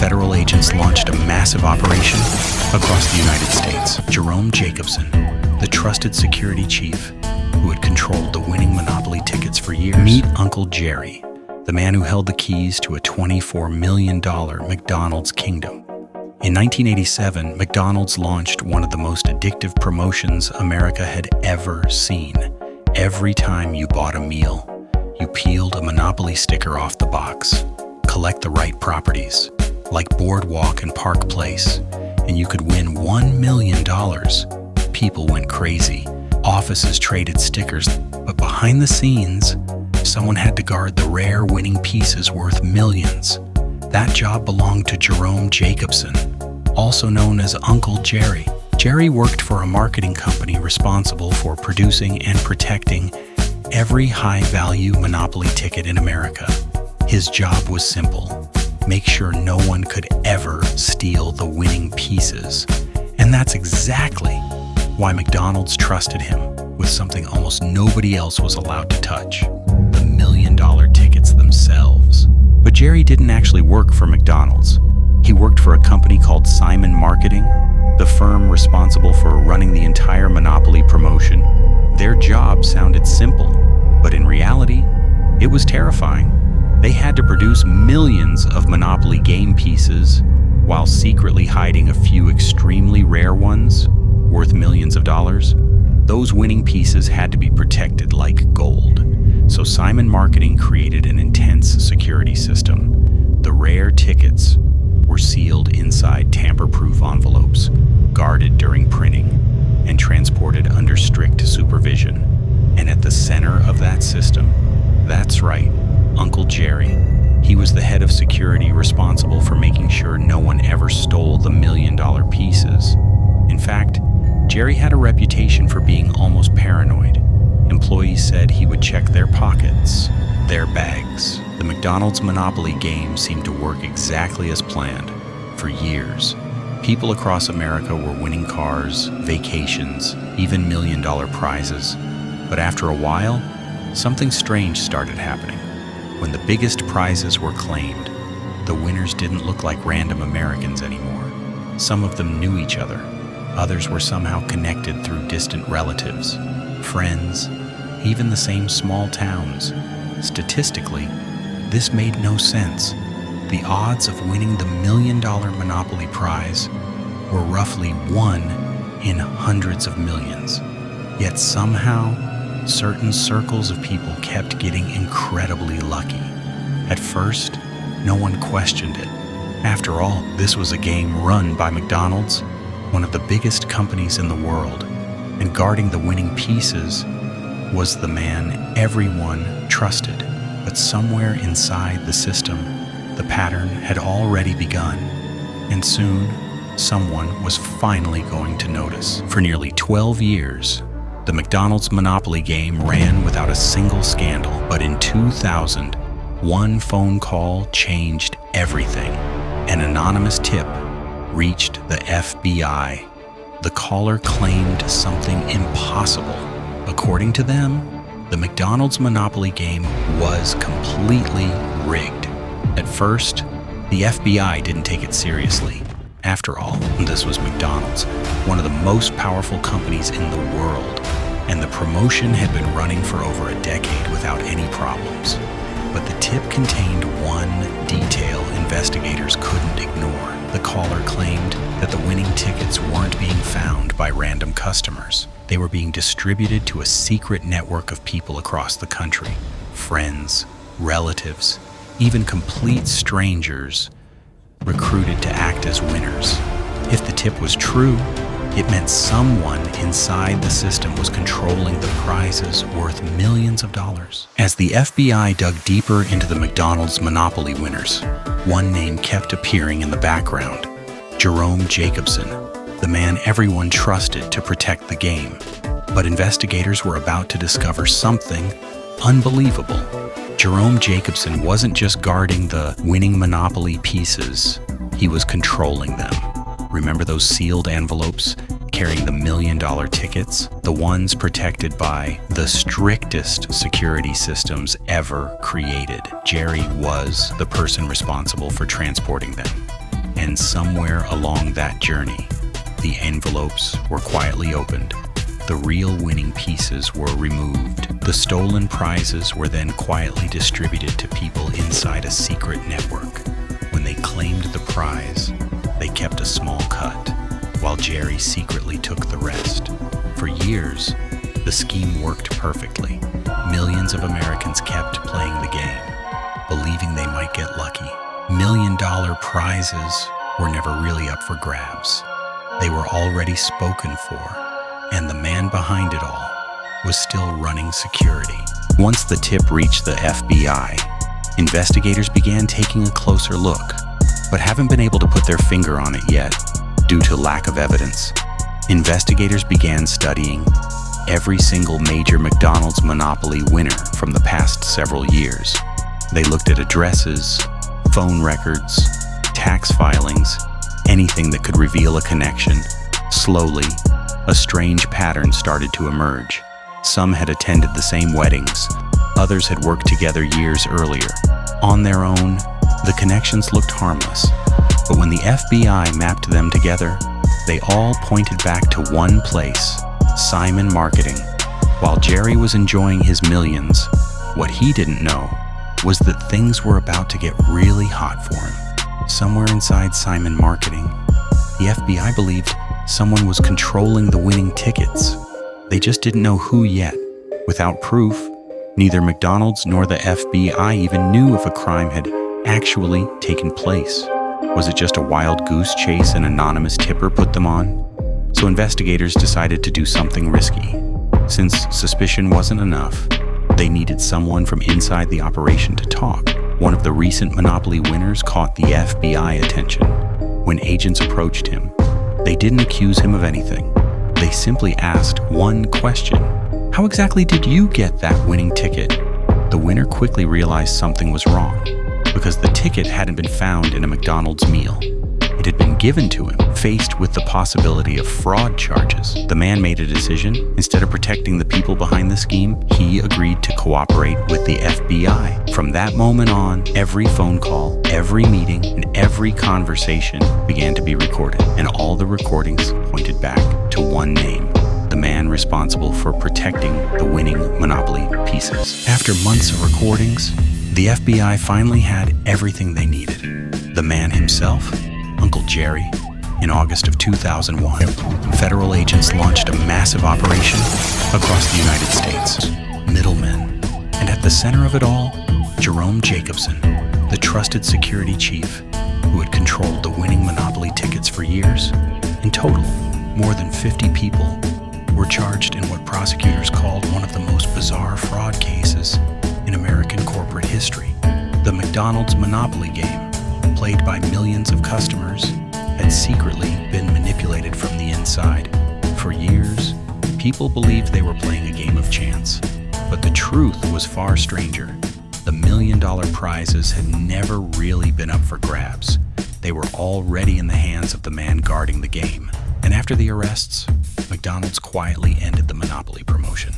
federal agents launched a massive operation across the United States. Jerome Jacobson, the trusted security chief who had controlled the winning Monopoly tickets for years. Meet Uncle Jerry, the man who held the keys to a $24 million McDonald's kingdom. In 1987, McDonald's launched one of the most addictive promotions America had ever seen. Every time you bought a meal, you peeled a Monopoly sticker off the box. Collect the right properties, like Boardwalk and Park Place, and you could win $1 million. People went crazy. Offices traded stickers, but behind the scenes, someone had to guard the rare winning pieces worth millions. That job belonged to Jerome Jacobson, also known as Uncle Jerry. Jerry worked for a marketing company responsible for producing and protecting every high-value Monopoly ticket in America. His job was simple: make sure no one could ever steal the winning pieces. And that's exactly why McDonald's trusted him with something almost nobody else was allowed to touch: the $1 million tickets themselves. But Jerry didn't actually work for McDonald's. He worked for a company called Simon Marketing, the firm responsible for running the entire Monopoly promotion. Their job sounded simple, but in reality, it was terrifying. They had to produce millions of Monopoly game pieces while secretly hiding a few extremely rare ones worth millions of dollars. Those winning pieces had to be protected like gold. So Simon Marketing created an intense security system. The rare tickets were sealed inside tamper-proof envelopes, guarded during printing, and transported under strict supervision. And at the center of that system, that's right, Uncle Jerry. He was the head of security responsible for making sure no one ever stole the $1 million pieces. In fact, Jerry had a reputation for being almost paranoid. Employees said he would check their pockets, their bags. The McDonald's Monopoly game seemed to work exactly as planned. For years, people across America were winning cars, vacations, even $1 million prizes. But after a while, something strange started happening. When the biggest prizes were claimed, the winners didn't look like random Americans anymore. Some of them knew each other. Others were somehow connected through distant relatives, friends, even the same small towns. Statistically, this made no sense. The odds of winning the $1 million Monopoly prize were roughly 1 in hundreds of millions. Yet somehow, certain circles of people kept getting incredibly lucky. At first, no one questioned it. After all, this was a game run by McDonald's, one of the biggest companies in the world, and guarding the winning pieces was the man everyone trusted. But somewhere inside the system, the pattern had already begun, and soon someone was finally going to notice. For nearly 12 years, the McDonald's Monopoly game ran without a single scandal, but in 2000, one phone call changed everything. An anonymous tip reached the FBI. The caller claimed something impossible. According to them, the McDonald's Monopoly game was completely rigged. At first, the FBI didn't take it seriously. After all, this was McDonald's, one of the most powerful companies in the world, and the promotion had been running for over a decade without any problems. But the tip contained one detail investigators couldn't ignore. The caller claimed that the winning tickets weren't being found by random customers. They were being distributed to a secret network of people across the country. Friends, relatives, even complete strangers recruited to act as winners. If the tip was true, it meant someone inside the system was controlling the prizes worth millions of dollars. As the FBI dug deeper into the McDonald's Monopoly winners, one name kept appearing in the background: Jerome Jacobson, the man everyone trusted to protect the game. But investigators were about to discover something unbelievable. Jerome Jacobson wasn't just guarding the winning Monopoly pieces, he was controlling them. Remember those sealed envelopes carrying the $1 million tickets? The ones protected by the strictest security systems ever created. Jerry was the person responsible for transporting them. And somewhere along that journey, the envelopes were quietly opened. The real winning pieces were removed. The stolen prizes were then quietly distributed to people inside a secret network. When they claimed the prize, they kept a small cut, while Jerry secretly took the rest. For years, the scheme worked perfectly. Millions of Americans kept playing the game, believing they might get lucky. $1,000,000 prizes were never really up for grabs. They were already spoken for, and the man behind it all was still running security. Once the tip reached the FBI, investigators began taking a closer look, but haven't been able to put their finger on it yet due to lack of evidence. Investigators began studying every single major McDonald's monopoly winner from the past several years. They looked at addresses, phone records, tax filings, anything that could reveal a connection. Slowly, a strange pattern started to emerge. Some had attended the same weddings. Others had worked together years earlier. On their own, the connections looked harmless. But when the FBI mapped them together, they all pointed back to one place: Simon Marketing. While Jerry was enjoying his millions, what he didn't know was that things were about to get really hot for him. Somewhere inside Simon Marketing, the FBI believed someone was controlling the winning tickets. They just didn't know who yet. Without proof, neither McDonald's nor the FBI even knew if a crime had actually taken place. Was it just a wild goose chase an anonymous tipper put them on? So investigators decided to do something risky. Since suspicion wasn't enough, they needed someone from inside the operation to talk. One of the recent Monopoly winners caught the FBI attention. When agents approached him, they didn't accuse him of anything. They simply asked one question: how exactly did you get that winning ticket? The winner quickly realized something was wrong, because the ticket hadn't been found in a McDonald's meal. It had been given to him. Faced with the possibility of fraud charges, the man made a decision. Instead of protecting the people behind the scheme, he agreed to cooperate with the FBI. From that moment on, every phone call, every meeting, and every conversation began to be recorded, and all the recordings pointed back to one name: the man responsible for protecting the winning Monopoly pieces. After months of recordings, the FBI finally had everything they needed. The man himself, Uncle Jerry. In August of 2001, federal agents launched a massive operation across the United States. Middlemen. And at the center of it all, Jerome Jacobson, the trusted security chief who had controlled the winning Monopoly tickets for years. In total, more than 50 people were charged in what prosecutors called one of the most bizarre fraud cases in American corporate history. The McDonald's Monopoly game, played by millions of customers, had secretly been manipulated from the inside. For years, people believed they were playing a game of chance. But the truth was far stranger. The $1,000,000 prizes had never really been up for grabs. They were already in the hands of the man guarding the game. And after the arrests, McDonald's quietly ended the Monopoly promotion.